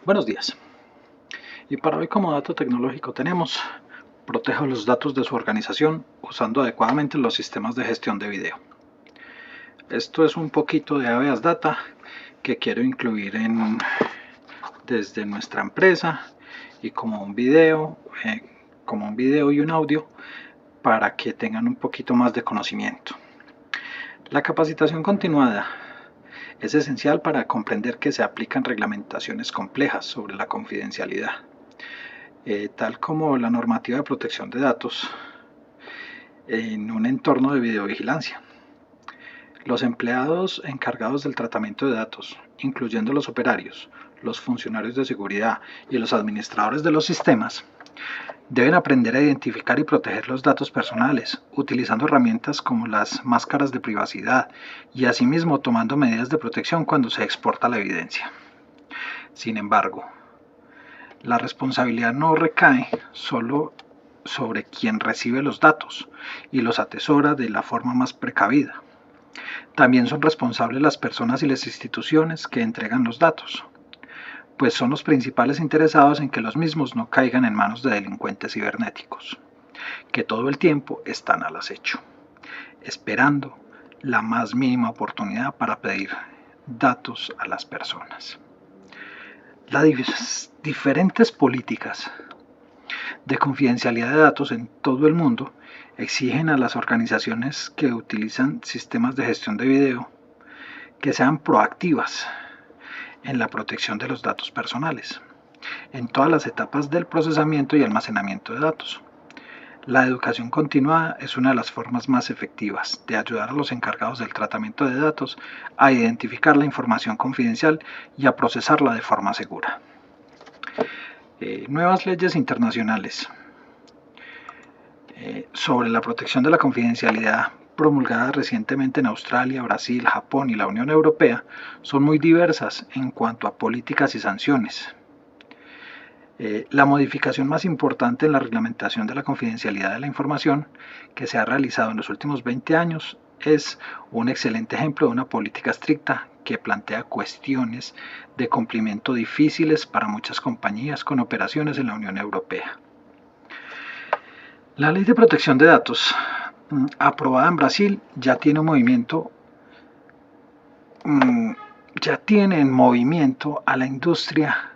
Buenos días. Y para hoy como dato tecnológico tenemos: proteja los datos de su organización usando adecuadamente los sistemas de gestión de video. Esto es un poquito de Habeas Data que quiero incluir desde nuestra empresa y como un video y un audio para que tengan un poquito más de conocimiento. La capacitación continuada es esencial para comprender que se aplican reglamentaciones complejas sobre la confidencialidad, tal como la normativa de protección de datos en un entorno de videovigilancia. Los empleados encargados del tratamiento de datos, incluyendo los operarios, los funcionarios de seguridad y los administradores de los sistemas, deben aprender a identificar y proteger los datos personales, utilizando herramientas como las máscaras de privacidad y asimismo tomando medidas de protección cuando se exporta la evidencia. Sin embargo, la responsabilidad no recae solo sobre quien recibe los datos y los atesora de la forma más precavida. También son responsables las personas y las instituciones que entregan los datos, pues son los principales interesados en que los mismos no caigan en manos de delincuentes cibernéticos, que todo el tiempo están al acecho, esperando la más mínima oportunidad para pedir datos a las personas. Las diferentes políticas de confidencialidad de datos en todo el mundo exigen a las organizaciones que utilizan sistemas de gestión de video que sean proactivas en la protección de los datos personales, en todas las etapas del procesamiento y almacenamiento de datos. La educación continuada es una de las formas más efectivas de ayudar a los encargados del tratamiento de datos a identificar la información confidencial y a procesarla de forma segura. Nuevas leyes internacionales sobre la protección de la confidencialidad promulgadas recientemente en Australia, Brasil, Japón y la Unión Europea son muy diversas en cuanto a políticas y sanciones. La modificación más importante en la reglamentación de la confidencialidad de la información que se ha realizado en los últimos 20 años es un excelente ejemplo de una política estricta que plantea cuestiones de cumplimiento difíciles para muchas compañías con operaciones en la Unión Europea. La Ley de Protección de Datos, aprobada en Brasil, ya tiene en movimiento a la industria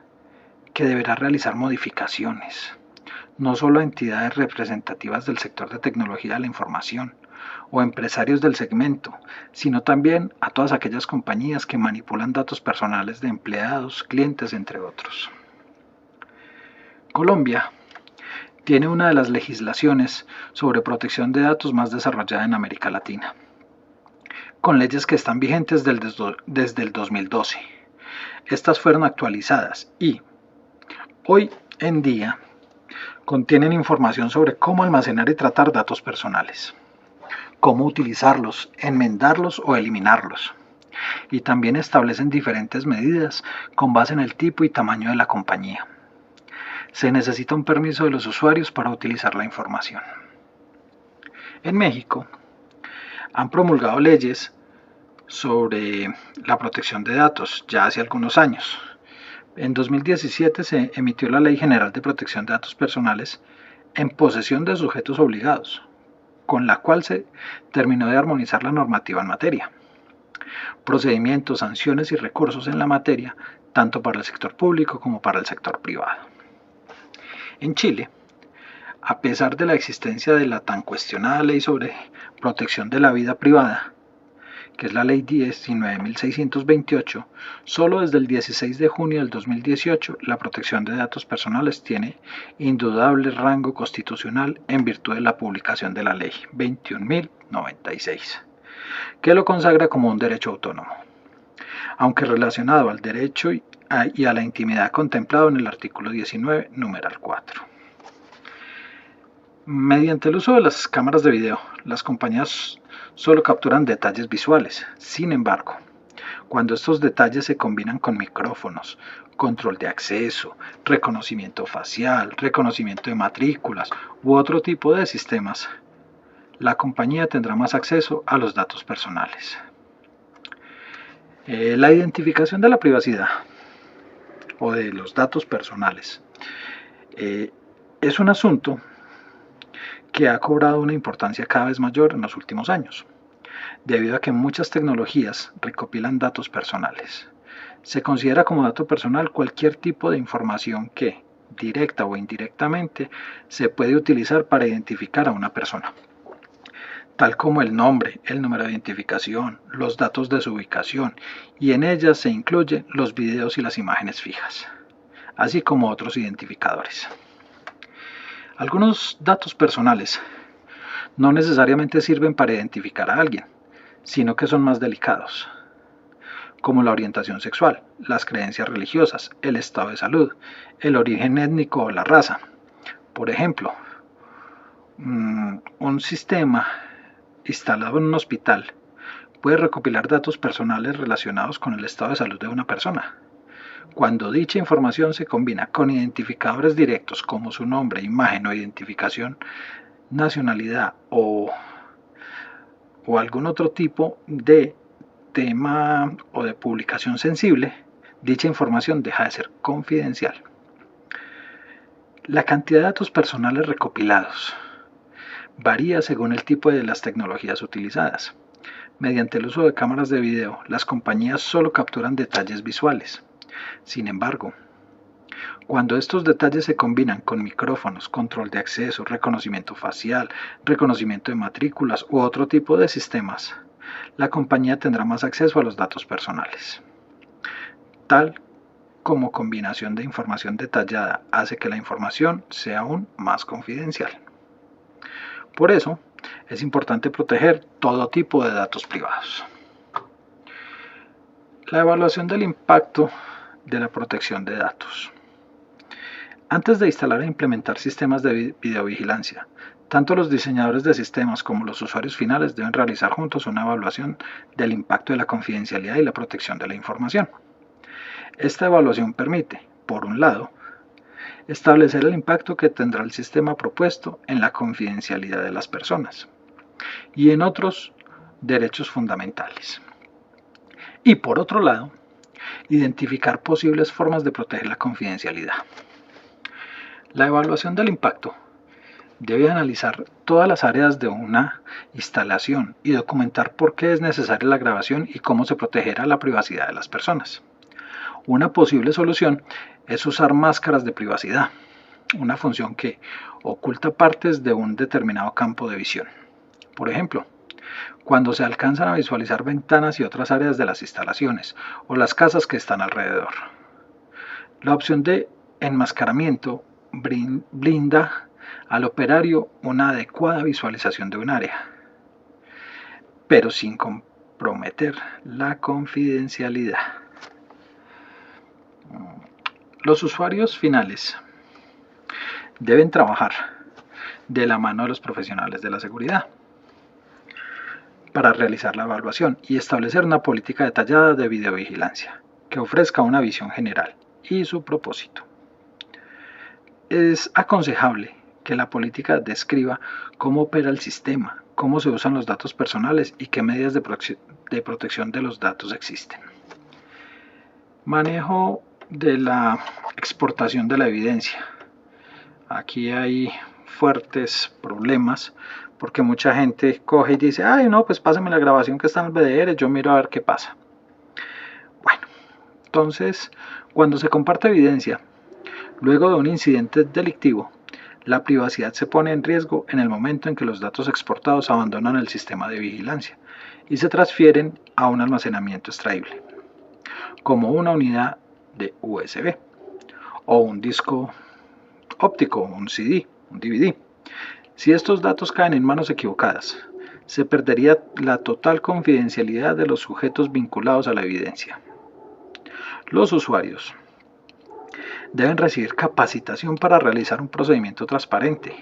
que deberá realizar modificaciones, no solo a entidades representativas del sector de tecnología de la información o empresarios del segmento, sino también a todas aquellas compañías que manipulan datos personales de empleados, clientes, entre otros. Colombia tiene una de las legislaciones sobre protección de datos más desarrollada en América Latina, con leyes que están vigentes desde el 2012. Estas fueron actualizadas y, hoy en día, contienen información sobre cómo almacenar y tratar datos personales, cómo utilizarlos, enmendarlos o eliminarlos, y también establecen diferentes medidas con base en el tipo y tamaño de la compañía. Se necesita un permiso de los usuarios para utilizar la información. En México, han promulgado leyes sobre la protección de datos ya hace algunos años. En 2017 se emitió la Ley General de Protección de Datos Personales en posesión de sujetos obligados, con la cual se terminó de armonizar la normativa en materia. Procedimientos, sanciones y recursos en la materia, tanto para el sector público como para el sector privado. En Chile, a pesar de la existencia de la tan cuestionada ley sobre protección de la vida privada, que es la Ley 19.628, solo desde el 16 de junio del 2018 la protección de datos personales tiene indudable rango constitucional en virtud de la publicación de la Ley 21.096, que lo consagra como un derecho autónomo, aunque relacionado al derecho y a la intimidad contemplado en el artículo 19, numeral 4. Mediante el uso de las cámaras de video, las compañías solo capturan detalles visuales. Sin embargo, cuando estos detalles se combinan con micrófonos, control de acceso, reconocimiento facial, reconocimiento de matrículas u otro tipo de sistemas, la compañía tendrá más acceso a los datos personales. La identificación de la privacidad. o de los datos personales. Es un asunto que ha cobrado una importancia cada vez mayor en los últimos años, debido a que muchas tecnologías recopilan datos personales. Se considera como dato personal cualquier tipo de información que, directa o indirectamente, se puede utilizar para identificar a una persona, tal como el nombre, el número de identificación, los datos de su ubicación, y en ellas se incluyen los videos y las imágenes fijas, así como otros identificadores. Algunos datos personales no necesariamente sirven para identificar a alguien, sino que son más delicados, como la orientación sexual, las creencias religiosas, el estado de salud, el origen étnico o la raza. Por ejemplo, un sistema instalado en un hospital puede recopilar datos personales relacionados con el estado de salud de una persona. Cuando dicha información se combina con identificadores directos como su nombre, imagen o identificación, nacionalidad o algún otro tipo de tema o de publicación sensible, dicha información deja de ser confidencial. La cantidad de datos personales recopilados varía según el tipo de las tecnologías utilizadas. Mediante el uso de cámaras de video, las compañías solo capturan detalles visuales. Sin embargo, cuando estos detalles se combinan con micrófonos, control de acceso, reconocimiento facial, reconocimiento de matrículas u otro tipo de sistemas, la compañía tendrá más acceso a los datos personales. Tal como combinación de información detallada hace que la información sea aún más confidencial. Por eso, es importante proteger todo tipo de datos privados. La evaluación del impacto de la protección de datos. Antes de instalar e implementar sistemas de videovigilancia, tanto los diseñadores de sistemas como los usuarios finales deben realizar juntos una evaluación del impacto de la confidencialidad y la protección de la información. Esta evaluación permite, por un lado, establecer el impacto que tendrá el sistema propuesto en la confidencialidad de las personas y en otros derechos fundamentales. Y por otro lado, identificar posibles formas de proteger la confidencialidad. La evaluación del impacto debe analizar todas las áreas de una instalación y documentar por qué es necesaria la grabación y cómo se protegerá la privacidad de las personas. Una posible solución es usar máscaras de privacidad, una función que oculta partes de un determinado campo de visión. Por ejemplo, cuando se alcanzan a visualizar ventanas y otras áreas de las instalaciones o las casas que están alrededor. La opción de enmascaramiento brinda al operario una adecuada visualización de un área, pero sin comprometer la confidencialidad. Los usuarios finales deben trabajar de la mano de los profesionales de la seguridad para realizar la evaluación y establecer una política detallada de videovigilancia que ofrezca una visión general y su propósito. Es aconsejable que la política describa cómo opera el sistema, cómo se usan los datos personales y qué medidas de protección de los datos existen. Manejo de la exportación de la evidencia. Aquí hay fuertes problemas porque mucha gente coge y dice, ay no, pues pásame la grabación que está en el VDR, yo miro a ver qué pasa. Bueno, entonces cuando se comparte evidencia luego de un incidente delictivo, la privacidad se pone en riesgo en el momento en que los datos exportados abandonan el sistema de vigilancia y se transfieren a un almacenamiento extraíble, como una unidad de USB o un disco óptico, un CD, un DVD. Si estos datos caen en manos equivocadas, se perdería la total confidencialidad de los sujetos vinculados a la evidencia. Los usuarios deben recibir capacitación para realizar un procedimiento transparente,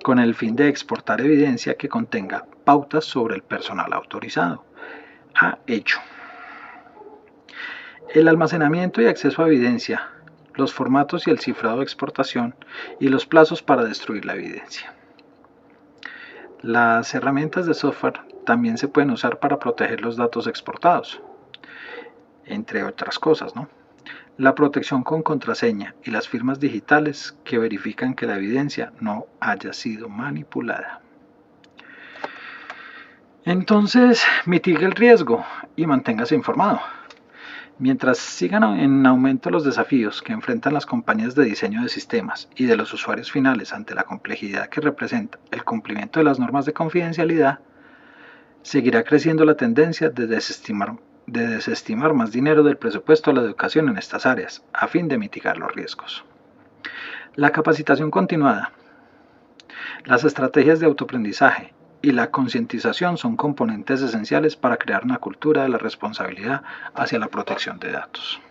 con el fin de exportar evidencia que contenga pautas sobre el personal autorizado a ello. El almacenamiento y acceso a evidencia, los formatos y el cifrado de exportación y los plazos para destruir la evidencia. Las herramientas de software también se pueden usar para proteger los datos exportados, entre otras cosas, ¿no? la protección con contraseña y las firmas digitales que verifican que la evidencia no haya sido manipulada. Entonces, mitigue el riesgo y manténgase informado. Mientras sigan en aumento los desafíos que enfrentan las compañías de diseño de sistemas y de los usuarios finales ante la complejidad que representa el cumplimiento de las normas de confidencialidad, seguirá creciendo la tendencia de desestimar más dinero del presupuesto a la educación en estas áreas, a fin de mitigar los riesgos. La capacitación continuada, las estrategias de autoaprendizaje y la concientización son componentes esenciales para crear una cultura de la responsabilidad hacia la protección de datos.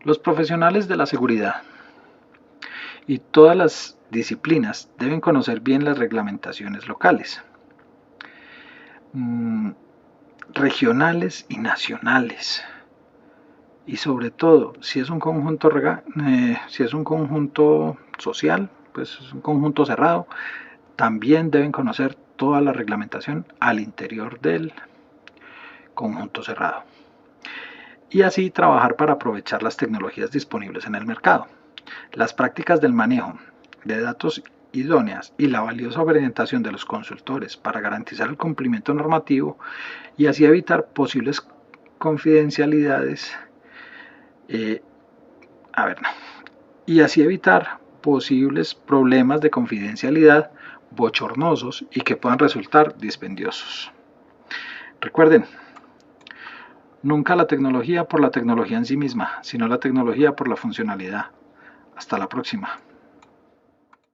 Los profesionales de la seguridad y todas las disciplinas deben conocer bien las reglamentaciones locales, regionales y nacionales. Y sobre todo, si es un conjunto social, pues es un conjunto cerrado, también deben conocer toda la reglamentación al interior del conjunto cerrado. Y así trabajar para aprovechar las tecnologías disponibles en el mercado. Las prácticas del manejo de datos idóneas y la valiosa orientación de los consultores para garantizar el cumplimiento normativo y así evitar posibles confidencialidades y así evitar posibles problemas de confidencialidad bochornosos y que puedan resultar dispendiosos. Recuerden, nunca la tecnología por la tecnología en sí misma, sino la tecnología por la funcionalidad. Hasta la próxima.